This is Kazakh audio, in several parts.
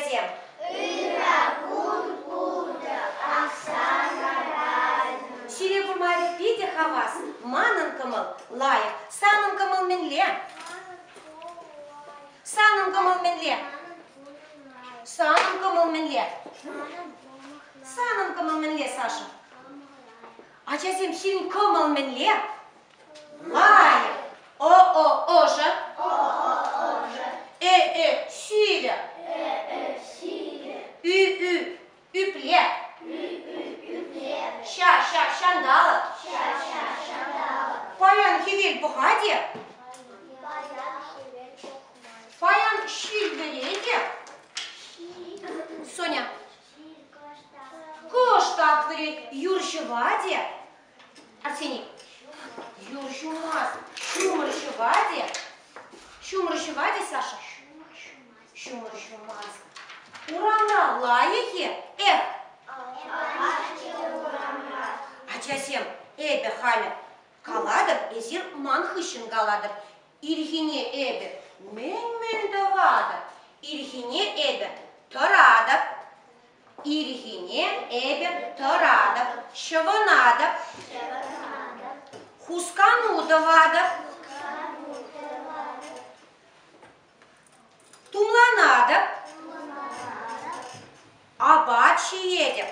Ачасем. Сире бумари пиде хавас, манан кымыл, лайық, санын кымыл менле. Санын кымыл менле. Санын кымыл менле. Санын кымыл менле, Саша. Ачасем сирин кымыл менле. Лайық. О-о-ожа. Сире. Ü, üple. Şandалы. Паян хивель пухаде. Паян шильбереде. Соня. Коштак верет юршеваде. Арсений. Юршумас. Шумршеваде. Шумршеваде, Саша. Шумршумас. Урана лайехи. Ачасем эбе халя каладыр, эзир манхышын галадыр. Ирхине эбе мен давадыр. Ирхине эбе торадыр. Ирхине эбе торадыр. Шыванадыр. Хускану давадыр. Тумланадыр. Абачи едем.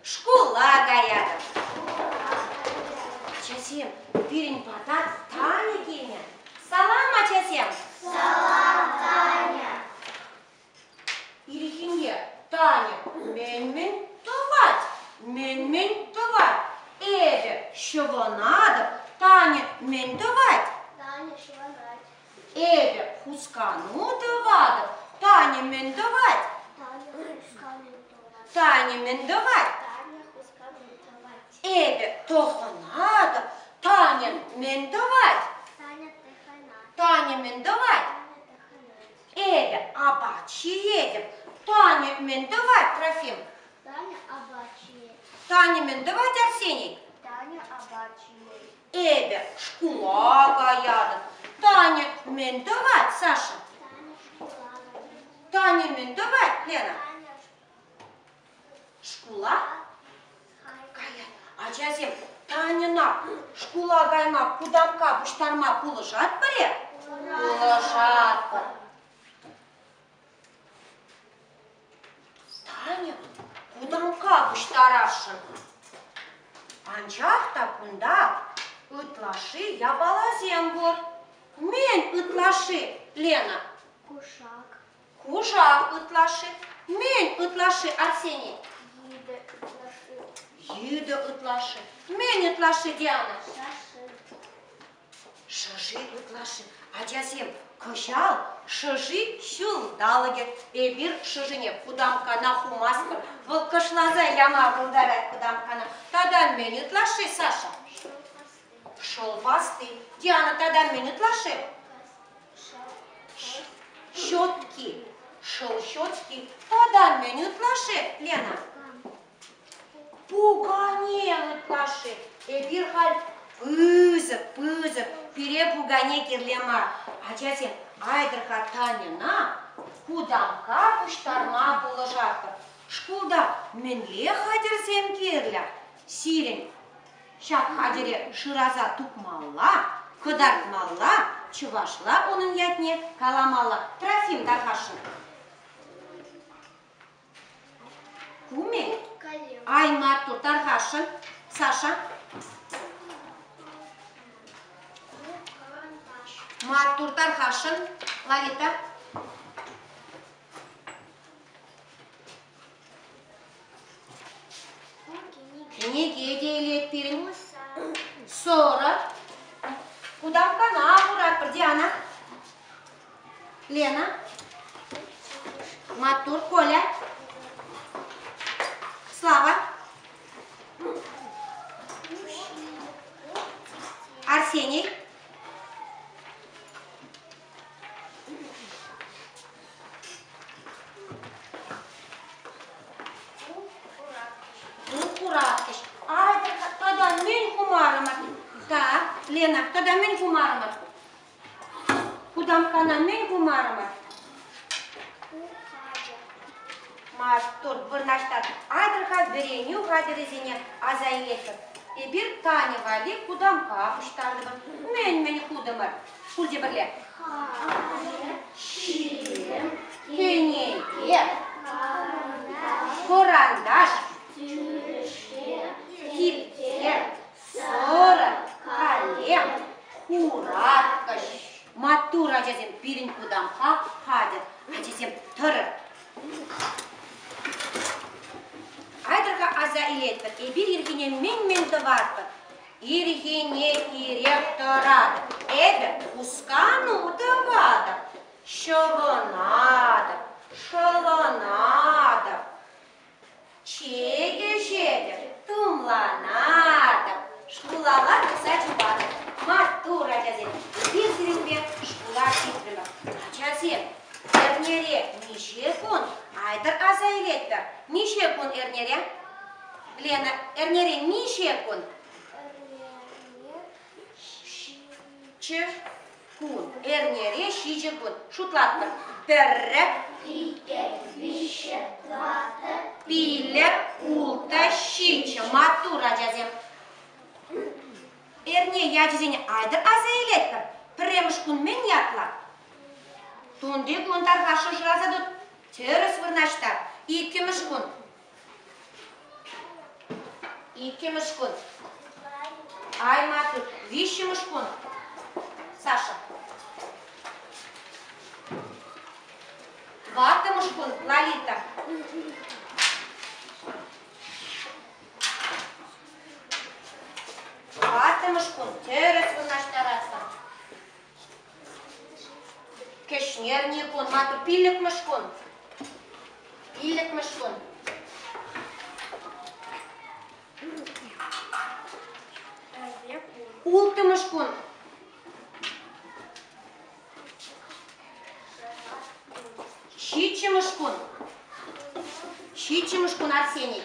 Школа гаядыр. Ачасем, пирин патат Таня келген. Салам, Ачасем. Салам, Таня. Ирихинге, Таня, мен товать. Эбе, шыванадыр. Таня, мен товать. Таня, шиванать. Эбе, хускану давадыр. Таня, мен товать. Таня, мен товать. Эбе, тоханадыр. Таня, мен товать. Таня, мен товать. Эбе, абачи едем. Таня, мен товать, Трофим. Таня, абачи. Таня, мен товать, Арсений. Таня, абачи. Эбе, шкула гаядыр. Таня, мен товать, Саша. Таня, школа. Таня, мен товать, Лена. Таня, Шкула гаядыр. Ачасем, Таняна шкула гайма кудамка буштарма кулышат біле? Кулышат бір. Таня кудамка буштарашын. Анчақта кунда ытлашы ябалазем бұр. Мен ытлашы, Лена. кушак. Кушак ытлашы. Мен ытлашы, Арсений. Їде ытлашы. Мен ытлашы, Диана. Шыжи ытлашы. Ачасем, кышал, шыжи шулдалыге. Эбир шыжыне кудамка нахумаскыр. Бұл кышлаза яма бұлдарай кудамкана. Тадан мен ытлашы, Саша. Шолбасты. Диана, тадан мен ытлашы. Щетки. Щетки. Тадан мен ытлашы, Лена. Пугане ытлашы. Эбир халь пызып, пире пугане кирлема. Ачасем, айдырха Таняна кудамка пуштарма булыжаттыр. Шкулда менле хадерсем кирля. Сирен, шак хадере шыраза тупмалла, кыдартмалла, чувашла onun ятне каламалла. Трофим дархашын. Куме? Айматтур дархашын. Саша? Маттур дархашын. Лалита? Книги делет пирин. Сора. Кудамка аккурат, Диана. Лена. Маттур, Коля. Слава. Арсений. Кураткиш. Ай, тогда мен кумарыма. Так, Лена, тогда мен кумарыма. Кудамкана мен кумарыма. Маттур вырнаштар айдырға вереню ғадырезіне азайлетіп. Bir tane vali kudamka kuştardı bir. Men kudamır. Kulca birle. Şirim, keneye, korandaş, tipter, sarı, kalem, kuratkaş. Matura acazem birin kudamka hadır. Acazem tırır. Айдырға аза илетпір, бір ергене мен-менді варпыр. Ергене керек тұрады, пускану давады. Шылынады, чеге-жеді, тумланады. Шкулалар сачыбады, матура жазен, бір сіріңбе шкулар кетірімі. Ачасен, ернере неше күн, айдыр аза илетпір. Неше күн ернере? Лена, ернере неше күн? Ші күн. Ернере шиже күн. Шутлатпыр. Бірі, пілі, улта, шичі. Матура жазем. Ерне ячызене айдыр аза илетпір. Піреміш күн мен ятла. Тунды күн тарғашы жыразадут. Теріс вырнаштар. İkimiz gün. Ay Matur, вишimiz gün. Саша. Ватымız gün, Lalita. Ватымız gün, terес вырнаштараса. Кешнерний gün, Matur, pillikmiş gün. Pillikmiş gün. Ултымыш күн. Шичимыш күн. Шичимыш күн, Арсений.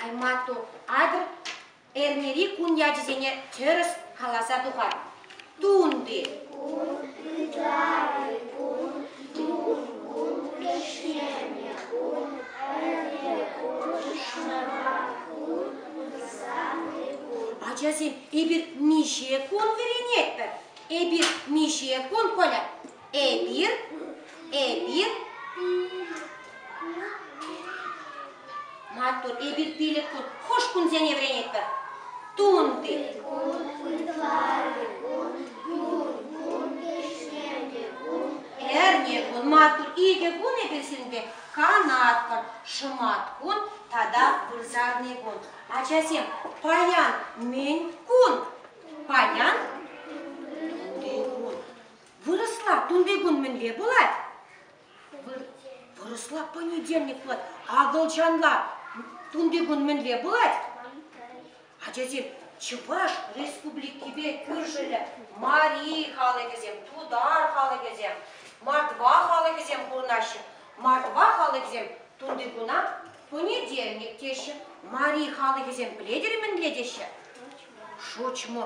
Аймату, адыр эрнери күн яжызене теріс қаласа тухар. Тунды. Acazim, bir nişe kun verenettir. Bir nişe kun kola. Bir. Matur, bir pilik kun. Hoş kun zene verenettir. Tundı. Erne kun, matur, ige kun ebersilinde kanat kun, şımat kun, tada vırzarne kun. Acazim, payan men kun. Payan tunde kun. Выросла tunde kun menle bulat. Выросла понедельник bulat. Ağılcanlar tunde kun menle bulat. Acazim, Чуваш республикибе күржілі Мари халы кезем, Тудар халы кезем, Мартва халы кезем курнашы. Мартва халы кезем тунды гуна понедельник теші. Мари халы кезем біледерімен ледеші. Шочмо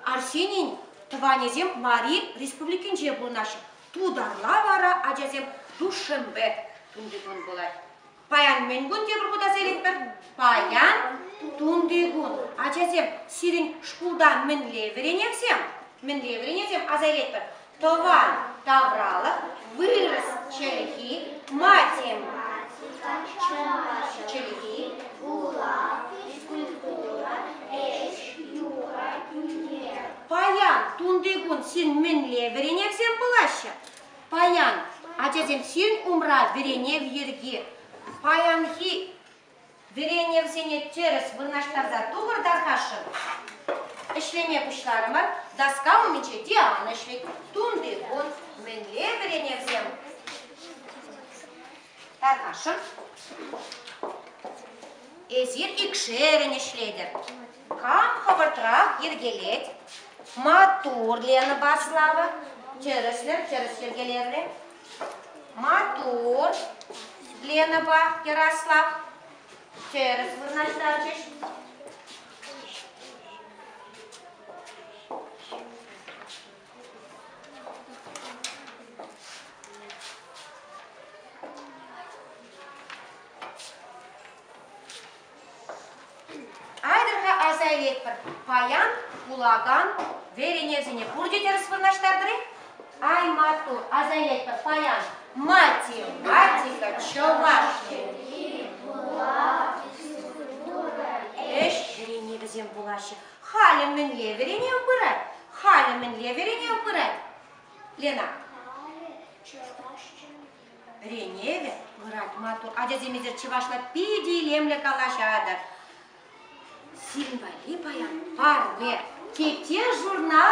Арсенин тванезем Мари республикинже курнашы. Тударла вара ажазем Душембе тунды гун болар. Паян мен гун тебір құда сейлетпір. Паян tunde gün. Acazem sirin şkuldan minle verenevsem azayletpir. Tovan davralık, vırız çeliki, matematika, çeliki, ula, fizkultura, eş, yura, günler. Payan tunde gün sirin minle verenevsem bulaşı. Payan acazem sirin umra verenev yergi. Payan hi Vereniye seni через вырнаштарда тугыр дархашын. Эшлеме пучларымыр, даска умече Диана эшлек. Тунды он менле верениye взем. Дархашын. Эзир икшерен эшледер. Кам хабыртырақ ергелет. Матур лені баславы. Через ергелерле. Матур лені ба Ярослав. Через вырнаштарчыш. bir payan, kulagan, verenevzine. Burcu sıfırnaştardırı? Ay matur, azayet bir payan. Математика, чуваши. Вереневзем булаşı. Халімінле веренев бұрат. Халімінле веренев бұрат. Лена. Реневе бұрат матур. Адяземезер чывашла пиделемле калашадар. Символи паян парве. Кепте журнал